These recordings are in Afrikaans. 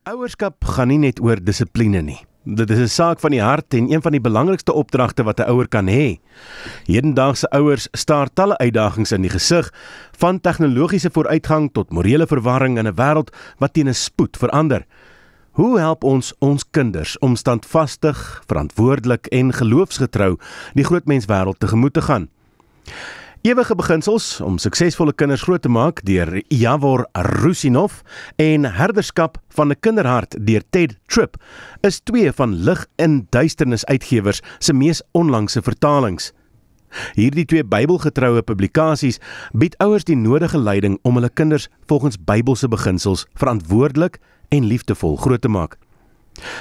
Ouerskap gaan nie net oor dissipline nie. Dit is 'n saak van die hart en een van die belangrikste opdragte wat 'n ouer kan hê. Hedendaagse ouers staar talle uitdagings in die gesig, van tegnologiese vooruitgang tot morele verwarring in 'n wêreld wat teen 'n spoed verander. Hoe help ons kinders om standvastig, verantwoordelik en geloofsgetrou die grootmenswêreld tegemoet te gaan? Ewige beginsels om suksesvolle kinders groot te maak deur Yavor Rusinov en Herderskap van 'n kinderhart deur Ted Tripp is twee van Lig in Duisternis uitgewers se mees onlangse vertalings. Hierdie twee Bybelgetroue publikasies bied ouers die nodige leiding om hulle kinders volgens Bybelse beginsels verantwoordelik en liefdevol groot te maak.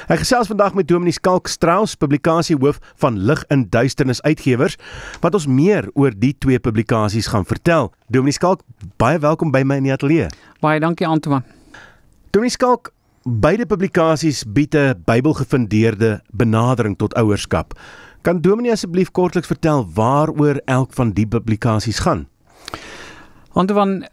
Ek gesels vandag met Dominee Skalk Strauss, publikasiehoof van Lig in Duisternis uitgewers, wat ons meer oor die twee publikasies gaan vertel. Dominee Skalk, baie welkom by my in die ateljee. Baie dankie, Antoine. Dominee Skalk, beide publikasies bied 'n Bybelgefundeerde benadering tot ouerskap. Kan Dominee asseblief kortliks vertel waaroor elk van die publikasies gaan? Antoine,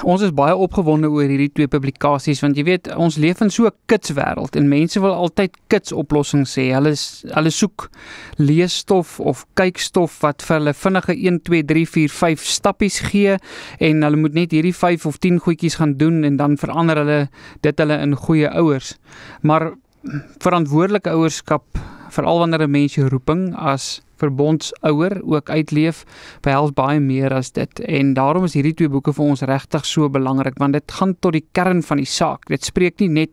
ons is baie opgewonde oor hierdie twee publikasies, want jy weet, ons leef in so 'n kitswêreld en mense wil altyd kitsoplossings hê. Hulle soek leesstof of kykstof wat vir hulle vinnige 1, 2, 3, 4, 5 stappies gee en hulle moet net hierdie 5 of 10 goedjies gaan doen en dan verander hulle in goeie ouers. Maar verantwoordelike ouerskap, veral wanneer 'n mens jou roeping as verbondsouer ook uitleef, behels baie meer as dit. En daarom is hierdie twee boeke vir ons regtig so belangrik, want dit gaan tot die kern van die saak. Dit spreek nie net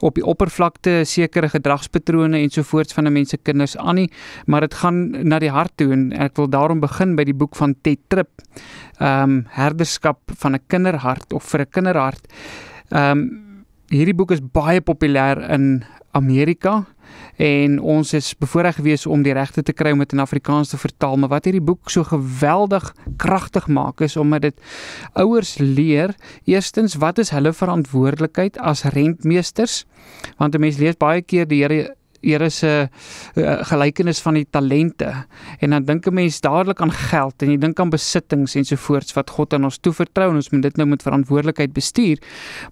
op die oppervlakte sekere gedragspatrone ensovoorts van 'n mens se kinders aan nie, maar dit gaan na die hart toe en ek wil daarom begin by die boek van Ted Tripp, Herderskap van 'n kinderhart of vir 'n kinderhart. Hierdie boek is baie populêr in Amerika en ons is bevoorreg gewees om die regte te kry om dit in Afrikaans te vertaal, maar wat hierdie boek so geweldig kragtig maak is omdat dit ouers leer, eerstens, wat is hulle verantwoordelikheid as rentmeesters, want 'n mens lees baie keer die Here se gelykenis van die talente en dan dink 'n mens dadelik aan geld en jy dink aan besittings ensovoorts wat God aan ons toevertrou en ons moet dit nou met verantwoordelikheid bestuur,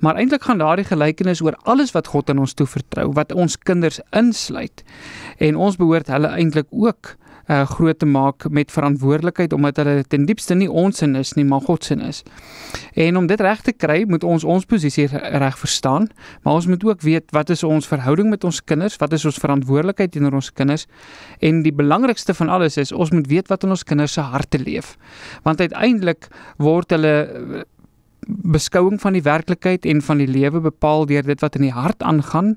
maar eintlik gaan daardie gelykenis oor alles wat God aan ons toevertrou, wat ons kinders insluit en ons behoort hulle eintlik ook groot te maak met verantwoordelikheid, omdat hulle ten diepste nie ons sin is nie, maar God sin is. En om dit reg te kry, moet ons posisie reg verstaan, maar ons moet ook weet wat is ons verhouding met ons kinders, wat is ons verantwoordelikheid teenoor ons kinders, en die belangrikste van alles is, ons moet weet wat in ons kinders se harte leef. Want uiteindelik word hulle beskouing van die werklikheid en van die lewe bepaal deur dit wat in die hart aangaan,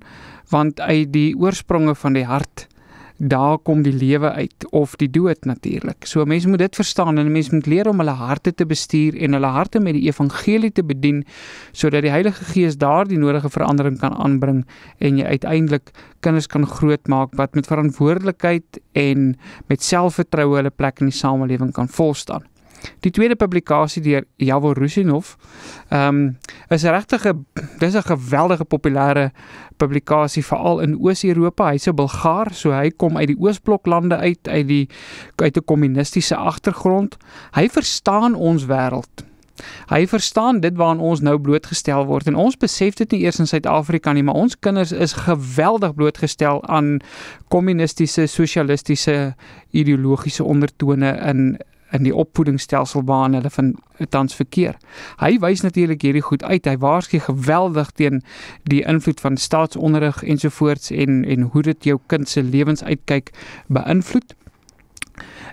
want uit die oorspronge van die hart daar kom die lewe uit, of die dood natuurlik. So mense moet dit verstaan en mense moet leer om hulle harte te bestuur en hulle harte met die evangelie te bedien, sodat die Heilige Gees daar die nodige verandering kan aanbring en jy uiteindelik kinders kan grootmaak wat met verantwoordelikheid en met selfvertroue hulle plek in die samelewing kan volstaan. Die tweede publikasie deur Yavor Rusinov is dis 'n geweldige populêre publikasie veral in Oos-Europa. Hy's 'n Bulgaar, so hy kom uit die Oosbloklande uit 'n kommunistiese agtergrond. Hy verstaan ons wêreld. Hy verstaan dit waaraan ons nou blootgestel word en ons besef dit nie eers in Suid-Afrika nie, maar ons kinders is geweldig blootgestel aan kommunistiese, sosialistiese, ideologiese ondertone in die opvoedingsstelsel waarin hulle van tans verkeer. Hy wys natuurlik hierdie goed uit, hy waarsku geweldig teen die invloed van staatsonderrig ensovoorts en hoe dit jou kind se lewensuitkyk beïnvloed.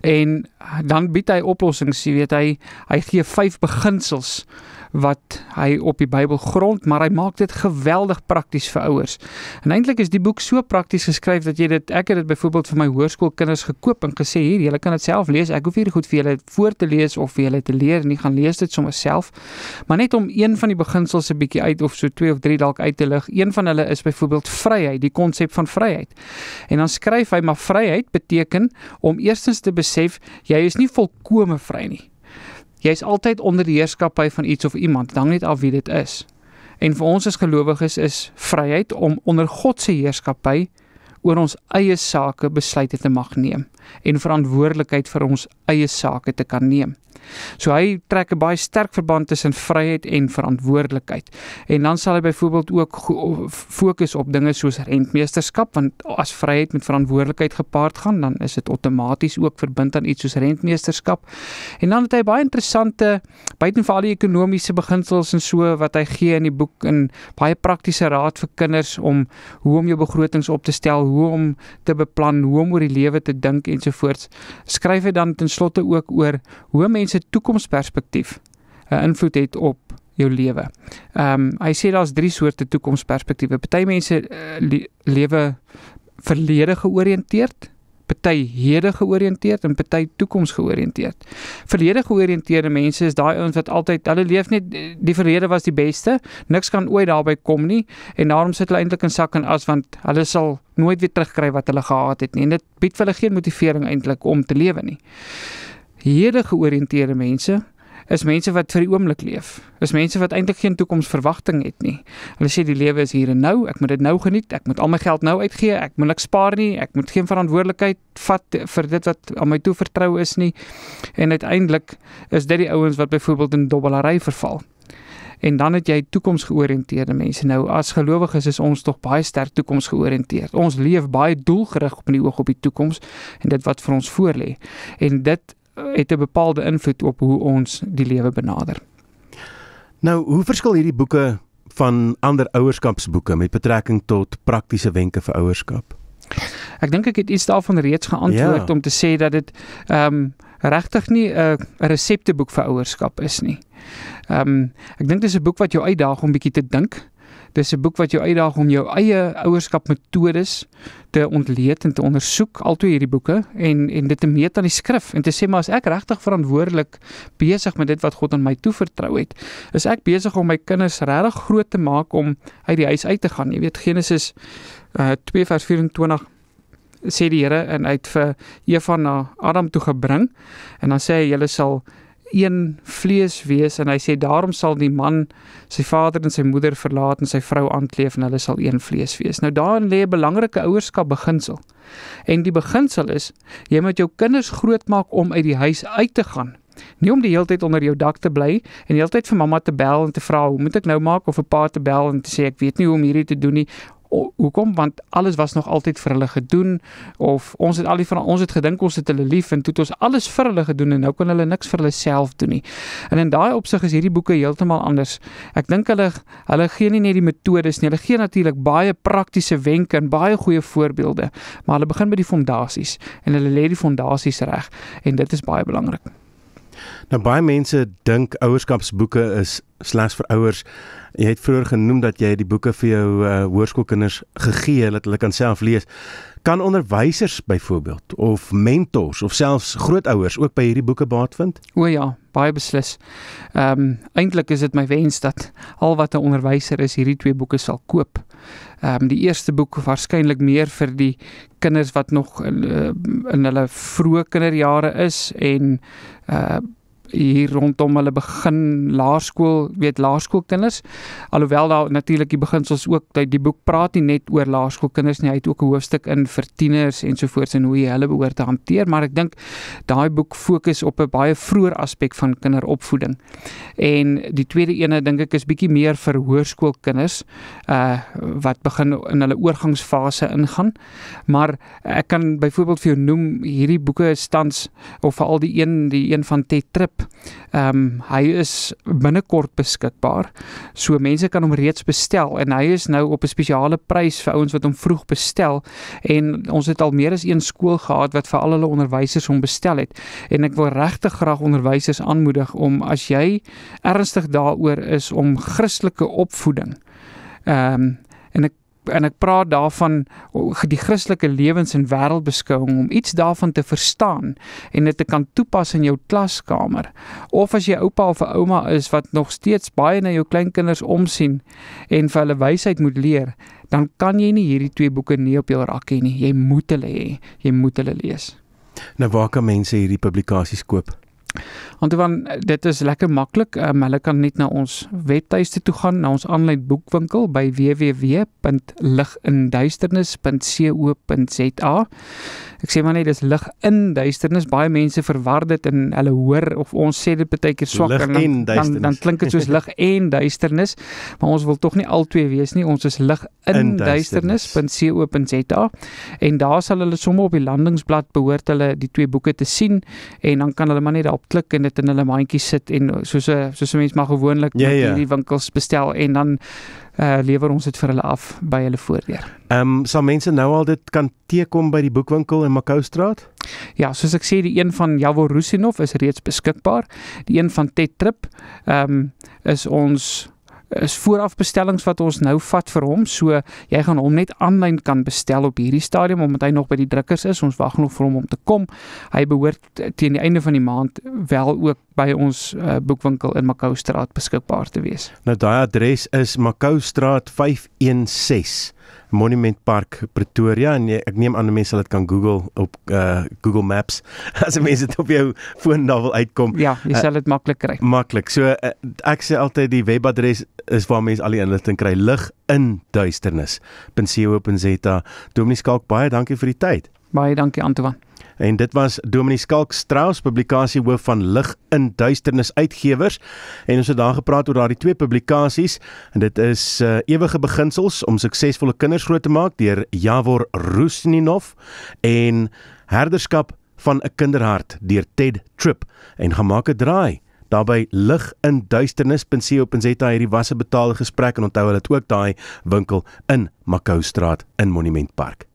En dan bied hy oplossings, jy weet, hy gee 5 beginsels wat hy op die Bybel grond, maar hy maak dit geweldig prakties vir ouers. En eintlik is die boek so prakties geskryf dat ek het dit byvoorbeeld vir my hoërskoolkinders gekoop en gesê, hier, julle kan dit self lees, ek hoef hierdie goed vir julle voor te lees of vir julle te leer nie, gaan lees dit sommer self, maar net om een van die beginsels 'n bietjie uit, of so 2 of 3 dalk uit te lig, een van hulle is byvoorbeeld vryheid, die konsep van vryheid. En dan skryf hy, maar vryheid beteken om eerstens te besef, jy is nie volkome vry nie. Jy is altyd onder die heerskappy van iets of iemand, het hang net af wie dit is. En vir ons as gelowiges is vryheid om onder God se heerskappy oor ons eie sake besluite te mag neem. en verantwoordelikheid vir ons eie sake te kan neem. So hy trek 'n baie sterk verband tussen vryheid en verantwoordelikheid. En dan sal hy byvoorbeeld ook fokus op dinge soos rentmeesterskap, want as vryheid met verantwoordelikheid gepaard gaan, dan is dit outomaties ook verbind aan iets soos rentmeesterskap. En dan het hy baie interessante, buiten vir al die ekonomiese beginsels en so wat hy gee in die boek, en baie praktiese raad vir kinders om hoe om jou begrotings op te stel, hoe om te beplan, hoe om oor die lewe te dink ensovoorts. Skryf hy dan ten slotte ook oor hoe mense toekomsperspektief 'n invloed het op jou lewe. Hy sê daar's 3 soorte toekomsperspektiewe. Party mense lewe verlede georiënteerd, party hede georiënteerd en party toekoms georiënteerd. Verlede georiënteerde mense is daai ouens wat altyd, hulle leef net, die verlede was die beste, niks kan ooit daarby kom nie, en daarom sit hulle eintlik in sak en as, want hulle sal nooit weer terugkry wat hulle gehad het nie, en dit bied vir hulle geen motivering eintlik om te lewe nie. Hede georiënteerde mense is mense wat vir die oomblik leef. Is mense wat eintlik geen toekomsverwagting het nie. Hulle sê die lewe is hier en nou, ek moet dit nou geniet, ek moet al my geld nou uitgee, ek moet niks spaar nie, ek moet geen verantwoordelikheid vat vir dit wat aan my toevertrou is nie. En uiteindelik is dit die ouens wat byvoorbeeld in dobbelary verval. En dan het jy toekomsgeoriënteerde mense. Nou, as gelowiges is ons tog baie sterk toekomsgeoriënteerd. Ons leef baie doelgerig op in die oog op die toekoms en dit wat vir ons voorlê. En dit het 'n bepaalde invloed op hoe ons die lewe benader. Nou, hoe verskil hierdie boeke van ander ouerskapsboeke met betrekking tot praktiese wenke vir ouerskap? Ek dink ek het iets daarvan reeds geantwoord om te sê dat dit regtig nie 'n resepteboek vir ouerskap is nie. Ek dink dis 'n boek wat jou uitdaag om bietjie te dink. Dis 'n boek wat jou uitdaag om jou eie ouerskapmetodes te ontleed en te ondersoek, altoe hierdie boeke, en dit te meet aan die skrif, en te sê, maar as ek regtig verantwoordelik besig met dit wat God aan my toevertrou het, is ek besig om my kinders regtig groot te maak om uit die huis uit te gaan. Jy weet, Genesis 2 vers 24 sê die Here, en hy het vir Eva na Adam toe gebring, en dan sê hy, julle sal een vlees wees, en hy sê, daarom sal die man sy vader en sy moeder verlaat en sy vrou aankleef, en hulle sal een vlees wees. Nou daarin lê 'n belangrike ouerskap beginsel. En die beginsel is, jy moet jou kinders grootmaak om uit die huis uit te gaan. Nie om die hele tyd onder jou dak te bly, en die hele tyd vir mamma te bel en te vra, hoe moet ek nou maak, of 'n pa te bel en te sê, ek weet nie hoe om hierdie te doen nie. Hoekom? Want alles was nog altyd vir hulle gedoen, of ons het gedink ons het hulle lief, en toe het ons alles vir hulle gedoen, en nou kan hulle niks vir hulle self doen nie. En in daai opsig is hierdie boeke heeltemal anders. Ek dink hulle gee nie net die metodes nie, hulle gee natuurlik baie praktiese wenke en baie goeie voorbeelde, maar hulle begin by die fondasies, en hulle lê die fondasies reg, en dit is baie belangrik. Nou, baie mense dink ouerskapsboeke is slegs vir ouers. Jy het vroeër genoem dat jy die boeke vir jou hoërskoolkinders gegee, dat hulle kan self lees. Kan onderwysers byvoorbeeld, of mentors, of selfs grootouers ook by hierdie boeke baat vind? O ja, baie beslis. Eintlik is dit my wens dat al wat 'n onderwyser is, hierdie 2 boeke sal koop. Die eerste boek waarskynlik meer vir die kinders wat nog in hulle vroeë kinderjare is, en hier rondom hulle begin laerskoolkinders, alhoewel daar natuurlik die beginsels ook, die boek praat nie net oor laerskoolkinders nie, hy het ook 'n hoofstuk in vir tieners ensovoorts, en hoe jy hulle behoort te hanteer, maar ek dink daai boek fokus op 'n baie vroeër aspek van kinderopvoeding. En die tweede ene dink ek is bietjie meer vir hoërskoolkinders, wat begin in hulle oorgangsfase ingaan, maar ek kan byvoorbeeld vir jou noem, hierdie boeke is tans, of veral die een van Ted Tripp, hy is binnekort beskikbaar, so mense kan hom reeds bestel, en hy is nou op 'n spesiale prys vir ouens wat hom vroeg bestel, en ons het al meer as een skool gehad wat vir al hulle onderwysers hom bestel het, en ek wil regtig graag onderwysers aanmoedig om, as jy ernstig daaroor is om Christelike opvoeding, en ek praat daarvan die Christelike lewens- en wêreldbeskouing, om iets daarvan te verstaan en dit te kan toepas in jou klaskamer, of as jy oupa of 'n ouma is wat nog steeds baie na jou kleinkinders omsien en vir hulle wysheid moet leer, dan kan jy nie hierdie 2 boeke nie op jou rak hê nie. Jy moet hulle hê, jy moet hulle lees. Nou, waar kan mense hierdie publikasies koop? Want dit is lekker maklik. Hulle kan net na ons webtuiste toe gaan, na ons aanlyn boekwinkel by www.liginduisternis.co.za. Ek sê maar net, dis lig in duisternis. Baie mense verwar dit en hulle hoor of ons sê dit baie keer swak en dan klink dit soos lig en duisternis, maar ons wil tog nie albei wees nie. Ons is lig in duisternis.co.za en daar sal hulle sommer op die landingsblad behoort hulle die 2 boeke te sien en dan kan hulle maar net daarop klik en dit in hulle mandjie sit en soos 'n mens maar gewoonlik met hierdie winkels bestel en dan lewer ons dit vir hulle af by hulle voordeur. Sal mense nou al dit kan teekom by die boekwinkel in Makoustraat? Ja, soos ek sê, die een van Javor Rusinov is reeds beskikbaar. Die een van Ted Tripp is voorafbestellings wat ons nou vat vir hom, so jy gaan hom net aanlyn kan bestel op hierdie stadium, omdat hy nog by die drukkers is, ons wag nog vir hom om te kom. Hy behoort teen die einde van die maand wel ook by ons boekwinkel in Makoustraat beskikbaar te wees. Nou daai adres is Makoustraat 516, Monument Park, Pretoria, en ek neem aan mense sal dit kan Google op Google Maps, as mense dit op jou foon daar wil uitkom. Ja, jy sal dit maklik kry. Maklik, so ek sê altyd die webadres is waar mense al die inligting kry, liginduisternis.co.za. Dominee Skalk, baie dankie vir die tyd. Baie dankie, Antoine. En dit was Dominee Skalk Strauss, publikasiehoof van Lig in Duisternis Uitgewers. En ons het daar gepraat oor daardie 2 publikasies. En dit is Ewige Beginsels om suksesvolle kinders groot te maak deur Javor Rusinov en Herderskap van 'n Kinderhart deur Ted Tripp. En gaan maak 'n draai. Daarby liginduisternis.co.za hierdie was 'n betaalde gesprek en onthou hulle het ook daai winkel in Makoustraat in Monument Park.